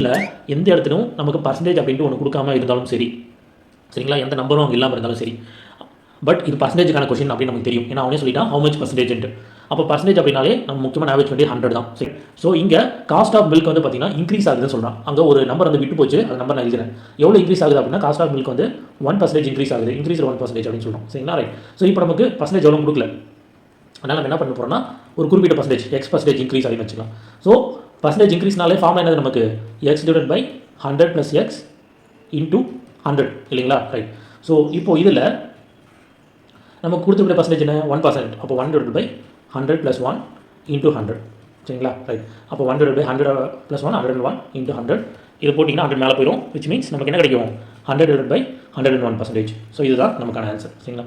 இல்லை எந்த இடத்துலையும் நமக்கு பர்சன்டேஜ் அப்படின்ட்டு ஒன்று கொடுக்காம இருந்தாலும் சரி, சரிங்களா, எந்த நம்பரும் அங்கே இல்லாமல் இருந்தாலும் சரி, பட் இது பர்சன்டேஜுக்கான கொஸ்டின் அப்படின்னு நமக்கு தெரியும். ஏன்னா அவனே சொல்லிட்டான் ஹவு மச் பர்சன்டேஜ்ன்ட்டு. அப்போ பர்சன்டேஜ் அப்படின்னாலே நம்ம முக்கியமாக ஆவரேஜ் வேண்டிய 100 தான். சரி, ஸோ இங்கே காஸ்ட் ஆஃப் மில்க் வந்து பார்த்தீங்கன்னா இன்க்ரீஸ் ஆகுதுன்னு சொல்கிறான். அங்கே ஒரு நம்பர் வந்து விட்டு போச்சு, அந்த நம்பர் நான் எழுதுறேன். எவ்வளோ இன்க்ரீஸ் ஆகுது அப்படின்னா காஸ்ட் ஆஃப் மில்க் வந்து 1% இன்க்ரீஸ் ஆகுது, இன்க்ரீஸ் 1% அப்படின்னு சொல்கிறோம். சரிங்களா, ரைட். ஸோ இப்போ நமக்கு பர்சன்டேஜ் எவ்வளோ கொடுக்கல, அதனால் நம்ம என்ன பண்ண போகிறோம்னா ஒரு குறிப்பிட்ட பர்சன்டேஜ் X% இன்க்ரீஸ் அப்படின்னு வச்சுக்கலாம். ஸோ பர்சன்டேஜ் இன்க்ரீஸ்னாலே ஃபார்ம் என்னது நமக்கு X divide by 100 + X into 100 இல்லைங்களா, ரைட். ஸோ இப்போ இதில் நமக்கு கொடுத்துருக்க பர்சன்டேஜ் என்ன 1%. அப்போ 1 டிவைட் பை 100 + 1 இன்டூ 100. சரிங்களா, ரைட். அப்போ 1 டிவைட் பை 100 + 1 101 இன்டூ 100. இது போட்டிங்கன்னா 100 மேலே போயிடும், விச் மீன்ஸ் நமக்கு என்ன கிடைக்கும் 100 டிவைட் பை 101%. ஸோ இதுதான் நமக்கான ஆன்சர். சரிங்களா.